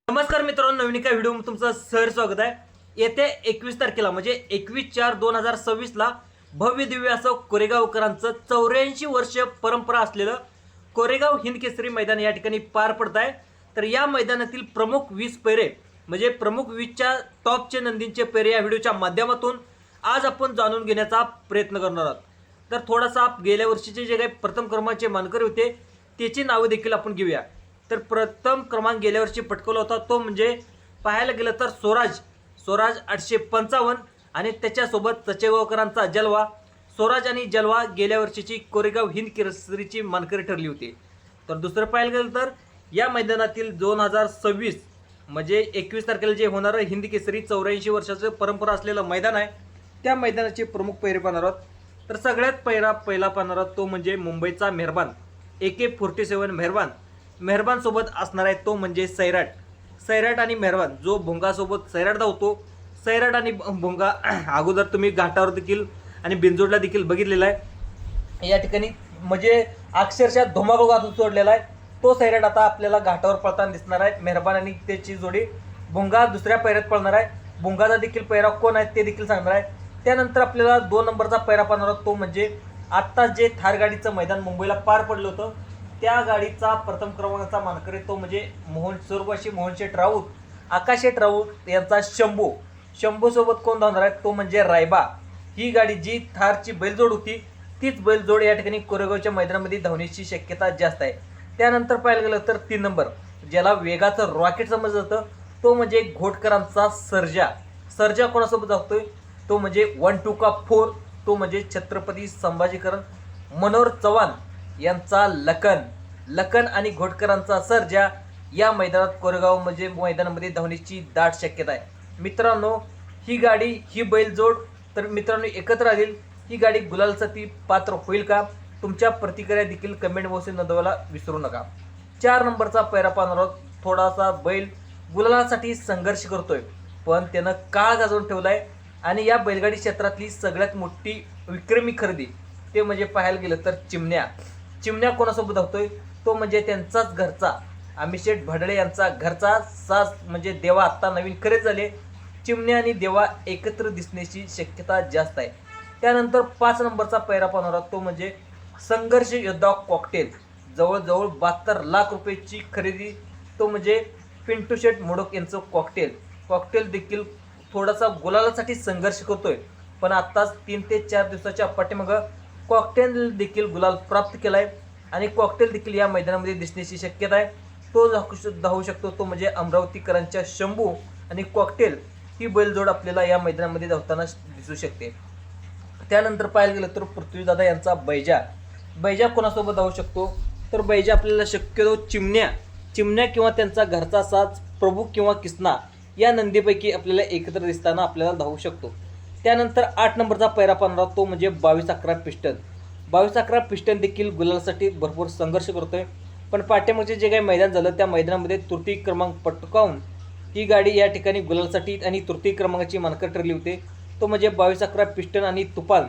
नमस्कार मित्रांनो, नवीन एका व्हिडिओमध्ये तुमचं सर स्वागत आहे। येते 21 तारखेला म्हणजे 21/4/2026 ला भव्य दिव्य असं कोरेगावकरांचं 84 वर्ष परंपरा असलेलं कोरेगाव हिंद केसरी मैदान या ठिकाणी पार पडत आहे। तर या मैदानातील प्रमुख 20 पैरे म्हणजे प्रमुख 20च्या टॉपचे नंदींचे पैरे या व्हिडिओच्या माध्यमातून आज आपण जाणून घेण्याचा प्रयत्न करणार आहोत। तर थोडासा गेल्या वर्षीचे जे काही प्रथम क्रमांकाचे मानकरी होते त्याची नावे देखील आपण घेऊया। तर प्रथम क्रमांक गेल्या वर्षी पटकवला होता तो म्हणजे पाहायला गेलं तर स्वराज 855 आणि त्याच्यासोबत सचेगावकरांचा जलवा। स्वराज आणि जलवा गेल्या वर्षीची कोरेगाव हिंद केसरीची मानकरी ठरली होती। तर दुसरं पाहायला गेलं तर या मैदानातील 2026 म्हणजे 21 तारखेला जे होणारं हिंद केसरी 84 वर्षाचं परंपरा असलेलं मैदान आहे त्या मैदानाचे प्रमुख पैरे पाहणार आहोत। तर सगळ्यात पहिला पाहणार आहोत तो म्हणजे मुंबईचा मेहरबान AK-47 मेहरबान सोबत असणार आहे तो म्हणजे सैराट आणि मेहरबान जो भोंगासोबत सैराट धावतो। सैराट आणि भोंगा अगोदर तुम्ही घाटावर देखील आणि बिंजोडला देखील बघितलेला आहे। या ठिकाणी म्हणजे अक्षरशः धुमाकूळ घालून सोडलेला आहे तो सैराट आता आपल्याला घाटावर पळताना दिसणार आहे। मेहरबान आणि त्याची जोडी भोंगा दुसऱ्या पैऱ्यात पळणार आहे। भोंगाचा देखील पैरा कोण आहे ते देखील सांगणार आहे। त्यानंतर आपल्याला 2 नंबरचा पैरा पाहणार आहोत तो म्हणजे आत्ता जे थार गाडीचं मैदान मुंबईला पार पडलं होतं त्या गाडीचा प्रथम क्रमांकाचा मानकरी तो म्हणजे मोहन शेठ राऊत, आकाश शेठ राऊत यांचा शंभू सोबत कोण धावणार आहे तो म्हणजे रायबा। ही गाडी जी थारची बैलजोड होती तीच बैलजोड या ठिकाणी कोरेगावच्या मैदानामध्ये धावण्याची शक्यता जास्त आहे। त्यानंतर पाहायला गेलं तर 3 नंबर ज्याला वेगाचं रॉकेट समजलं जातं तो म्हणजे घोटकरांचा सर्जा कोणासोबत धावतोय तो म्हणजे 1 2 का 4 तो म्हणजे छत्रपती संभाजीकरण मनोहर चव्हाण यांचा लखन आणि घोटकरांचा सर्जा या मैदानात कोरेगाव म्हणजे मैदानामध्ये धावण्याची दाट शक्यता आहे। मित्रांनो ही गाडी ही बैलजोड तर मित्रांनो एकत्र राहील ही गाडी गुलालसाठी पात्र होईल का? तुमच्या प्रतिक्रिया देखील कमेंट बॉक्समध्ये नोंदवायला विसरू नका। 4 नंबरचा पैरा पाहणार आहोत। थोडासा बैल गुलालासाठी संघर्ष करतोय पण त्यानं काळ गाजवून ठेवलाय आणि या बैलगाडी क्षेत्रातली सगळ्यात मोठी विक्रमी खरेदी ते म्हणजे पाहायला गेलं तर चिमण्या कोणासोबत धावतोय तो म्हणजे त्यांचाच घरचा अमित शेठ भडळे यांचा घरचा साज म्हणजे देवा। आत्ता नवीन खरेदी झाले चिमण्या आणि देवा एकत्र दिसण्याची शक्यता जास्त आहे। त्यानंतर 5 नंबरचा पैरा पाहणार आहोत तो म्हणजे संघर्ष योद्धा कॉकटेल जवळजवळ 72 लाख रुपयाची खरेदी तो म्हणजे पिंटू शेठ मोडक यांचं कॉकटेल देखील थोडासा गुलालासाठी संघर्ष करतोय पण आत्ताच 3 ते 4 दिवसाच्या पाठीमागं कॉकटेल देखील गुलाल प्राप्त केलाय आणि कॉकटेल देखील या मैदानामध्ये दिसण्याची शक्यता आहे। तो धावू शकतो तो म्हणजे अमरावतीकरांच्या शंभू आणि कॉकटेल ही बैलजोड आपल्याला या मैदानामध्ये धावताना दिसू शकते। त्यानंतर पाहायला गेलं तर पृथ्वीदादा यांचा बैजा कोणासोबत धावू शकतो तर बैजा आपल्याला शक्यतो चिमण्या किंवा त्यांचा घरचा साज प्रभू किंवा किसना या नंदीपैकी आपल्याला एकत्र दिसताना आपल्याला धावू शकतो। त्यानंतर 8 नंबरचा पैरा पाहणार तो म्हणजे 22-11 पिस्टन देखील गुलालासाठी भरपूर संघर्ष करतोय पण पाठ्यामागचे जे काही मैदान झालं त्या मैदानामध्ये तृतीय क्रमांक पटकावून ही गाडी या ठिकाणी गुलालासाठी आणि तृतीय क्रमांकाची मानकरी ठरली होती तो म्हणजे 22-11 पिस्टन आणि तुफान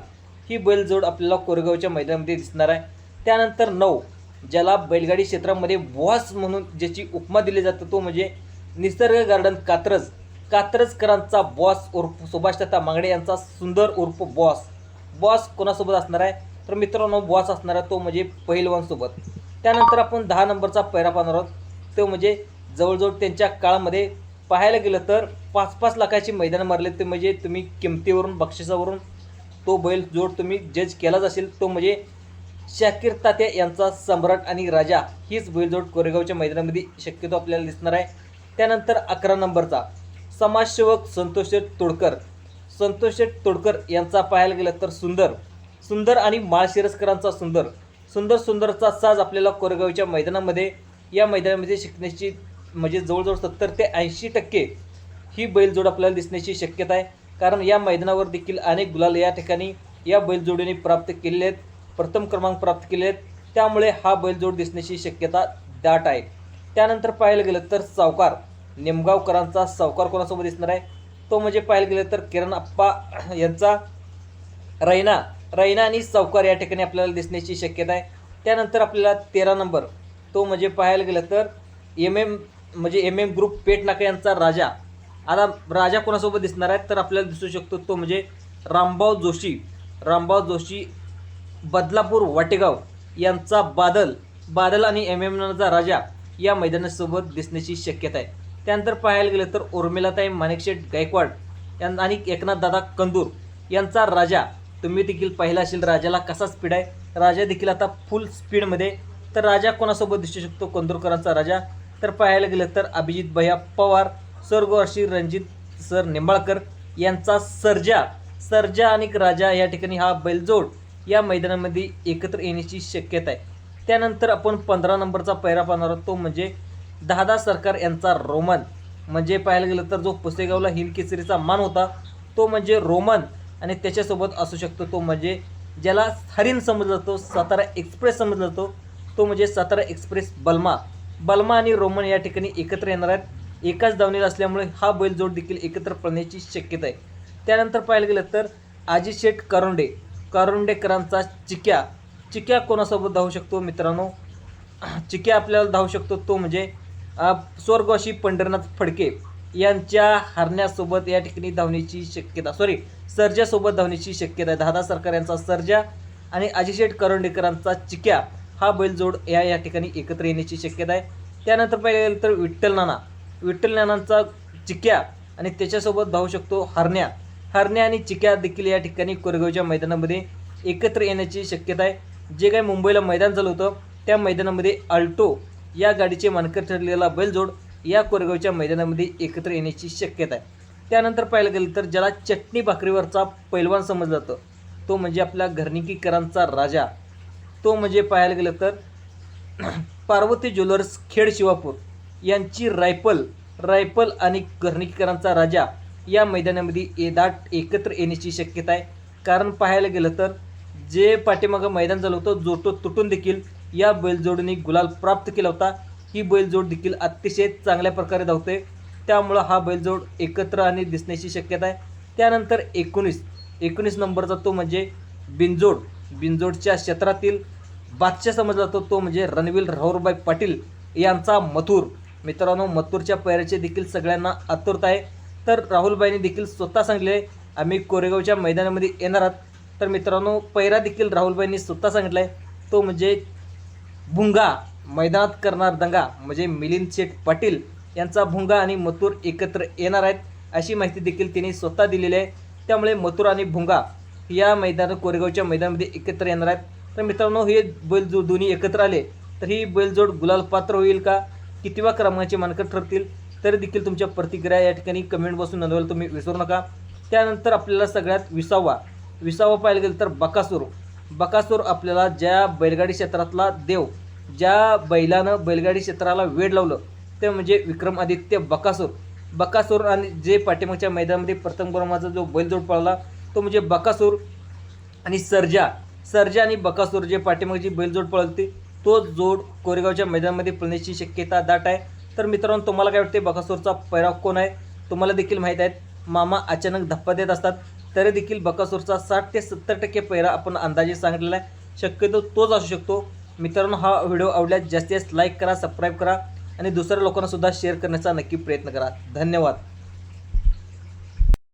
ही बैलजोड आपल्याला कोरेगावच्या मैदानामध्ये दिसणार आहे। त्यानंतर 9 ज्याला बैलगाडी क्षेत्रामध्ये बॉस म्हणून ज्याची उपमा दिली जाते तो म्हणजे निसर्ग गार्डन कात्रजकरांचा बॉस उर्फ सुभाष दत्ता मांगडे यांचा सुंदर उर्फ बॉस कोणासोबत असणार आहे तर मित्रांनो बॉस असणार आहे तो म्हणजे पहिलवान सोबत। त्यानंतर आपण 10 नंबरचा पैरा पाहणार आहोत तो म्हणजे जवळजवळ त्यांच्या काळामध्ये पाहायला गेलं तर 5-5 लाखाची मैदान मारले ते म्हणजे तुम्ही किमतीवरून बक्षिसावरून तो बैल जोड तुम्ही जज केलाच असेल तो म्हणजे शाकीर तात्या यांचा सम्राट आणि राजा हीच बैलजोड कोरेगावच्या मैदानामध्ये शक्यतो आपल्याला दिसणार आहे। त्यानंतर 11 नंबरचा समाजसेवक संतोष शेठ तोडकर यांचा पाहायला गेलं तर सुंदर आणि माळशिरसकरांचा सुंदरचा साज आपल्याला कोरेगावच्या मैदानामध्ये या मैदानामध्ये शिकण्याची म्हणजे जवळजवळ 70 ते 80% ही बैलजोड आपल्याला दिसण्याची शक्यता आहे कारण या मैदानावर देखील अनेक गुलाल या ठिकाणी या बैलजोडीने प्राप्त केलेले आहेत, प्रथम क्रमांक प्राप्त केले आहेत त्यामुळे हा बैलजोड दिसण्याची शक्यता दाट आहे। त्यानंतर पाहायला गेलं तर निमगावकरांचा सावकार कोणासोबत दिसणार आहे तो म्हणजे पाहायला गेलं तर किरण आप्पा यांचा रैना आणि सावकार या ठिकाणी आपल्याला दिसण्याची शक्यता आहे। त्यानंतर आपल्याला 13 नंबर तो म्हणजे पाहायला गेलं तर म्हणजे MM ग्रुप पेटनाका यांचा राजा. आता राजा कोणासोबत दिसणार आहे तर आपल्याला दिसू शकतो तो म्हणजे रामभाऊ जोशी. रामभाऊ जोशी बदलापूर वाटेगाव यांचा बादल आणि MM राजा या मैदानासोबत दिसण्याची शक्यता आहे. त्यानंतर पाहायला गेलं तर उर्मिलाताई माणिकशेठ गायकवाड आणि एकनाथदादा कंदूर यांचा राजा. तुम्ही देखील पाहिला असेल राजाला कसा स्पीड आहे. राजा देखील आता फुल स्पीडमध्ये. तर राजा कोणासोबत दिसू शकतो कंदूरकरांचा राजा तर पाहायला गेलं तर अभिजित भैया पवार, स्वर्गवासी रणजित सर निंबाळकर यांचा सर्जा आणि राजा या ठिकाणी हा बैलजोड या मैदानामध्ये एकत्र येण्याची शक्यता आहे. त्यानंतर आपण 15 नंबरचा पैरा पाहणार आहोत तो म्हणजे दादा सरकार यांचा रोमन. म्हणजे पाहायला गेलं तर जो पुसेगावला हिंद केसरीचा मान होता तो म्हणजे रोमन आणि त्याच्यासोबत असू शकतो तो म्हणजे ज्याला हरिण समजला जातो, सातारा एक्सप्रेस समजला जातो तो म्हणजे सातारा एक्सप्रेस बलमा आणि रोमन या ठिकाणी एकत्र येणार आहेत. एकाच दावणीला असल्यामुळे हा बैलजोड देखील एकत्र पळण्याची शक्यता आहे. त्यानंतर पाहायला गेलं तर आजीशेठ कारुंडेकरांचा चिक्या कोणासोबत धावू शकतो मित्रांनो. चिक्या आपल्याला धावू शकतो तो म्हणजे स्वर्गवासी पंढरनाथ फडके यांच्या हरण्यासोबत या ठिकाणी धावण्याची शक्यता सर्जासोबत धावण्याची शक्यता आहे. दादा सरकार यांचा सर्जा आणि आजीशेठ कारुंडेकरांचा चिक्या हा बैलजोड या ठिकाणी एकत्र येण्याची शक्यता आहे. त्यानंतर पाहिलं गेलं तर विठ्ठल नानांचा चिक्या आणि त्याच्यासोबत धावू शकतो हरण्या आणि चिक्या देखील या ठिकाणी कोरेगावच्या मैदानामध्ये एकत्र येण्याची शक्यता आहे. जे काही मुंबईला मैदान झालं होतं त्या मैदानामध्ये अल्टो या गाडीचे मानकर ठरलेला बैलजोड या कोरेगावच्या मैदानामध्ये एकत्र येण्याची शक्यता आहे. त्यानंतर पाहायला गेलं तर ज्याला चटणी भाकरीवरचा पैलवान समजलं जातं तो म्हणजे आपल्या घरणीकरांचा राजा. तो म्हणजे पाहायला गेलं तर पार्वती ज्वेलर्स खेड शिवापूर यांची रायफल आणि घरणीकरांचा राजा या मैदानामध्ये एकत्र येण्याची शक्यता आहे. कारण पाहायला गेलं तर जे पाठीमागं मैदान झालं होतं जोटो तुटून देखील या बैलजोडीने गुलाल प्राप्त केला होता. ही बैलजोड देखील अतिशय चांगल्या प्रकारे धावते त्यामुळं हा बैलजोड एकत्र आणि दिसण्याची शक्यता आहे. त्यानंतर 19 नंबरचा तो म्हणजे बिनजोडच्या क्षेत्रातील बादशाह समजला जातो तो म्हणजे रणवीर राहुलबाई पाटील यांचा मथुर. मित्रांनो मथुरच्या पैराचे देखील सगळ्यांना आतुरता आहे. तर राहुलबाईंनी देखील स्वतः सांगितले आम्ही कोरेगावच्या मैदानामध्ये येणार आहात. तर मित्रांनो पैरा देखील राहुलबाईंनी स्वतः सांगितला आहे तो म्हणजे भुंगा मैदानात करणार दंगा म्हणजे मिलिंद शेठ पाटील यांचा भुंगा आणि मथुर एकत्र येणार आहेत अशी माहिती देखील त्यांनी स्वतः दिलेली आहे. त्यामुळे मथुर आणि भुंगा या कोरेगावच्या मैदानामध्ये एकत्र येणार आहेत. तर मित्रांनो हे बैलजोड दोन्ही एकत्र आले तर ही बैलजोड गुलाल पात्र होईल का, कितव्या क्रमांकाचे मानकर ठरतील तरी देखील तुमच्या प्रतिक्रिया या ठिकाणी कमेंट बसून नोंदवायला तुम्ही विसरू नका. त्यानंतर आपल्याला सगळ्यात विसावा पाहायला गेलं तर बकासूर आपल्याला ज्या बैलगाडी क्षेत्रातला देव ज्या बैलानं बैलगाडी क्षेत्राला वेड लावलं ते म्हणजे विक्रमादित्य बकासूर आणि जे पाठीमागच्या मैदानामध्ये प्रथम क्रमांकाचा जो बैलजोड पळाला तो म्हणजे बकासूर आणि सर्जा आणि बकासूर जे पाठीमागची बैलजोड पळवते तो जोड कोरेगावच्या मैदानामध्ये पळण्याची शक्यता दाट आहे. तर मित्रांनो तुम्हाला काय वाटते बकासूरचा पैरा कोण आहे तुम्हाला देखील माहीत आहे. मामा अचानक धप्पा देत असतात तरी देखील बकासूरचा 60 ते 70% पैरा आपण अंदाजे सांगितलेला आहे. शक्यतो तोच असू शकतो. मित्रांनो हा व्हिडिओ आवडल्यास जास्तीत जास्त लाईक करा, सबस्क्राईब करा आणि दुसऱ्या लोकांना सुद्धा शेअर करण्याचा नक्की प्रयत्न करा. धन्यवाद.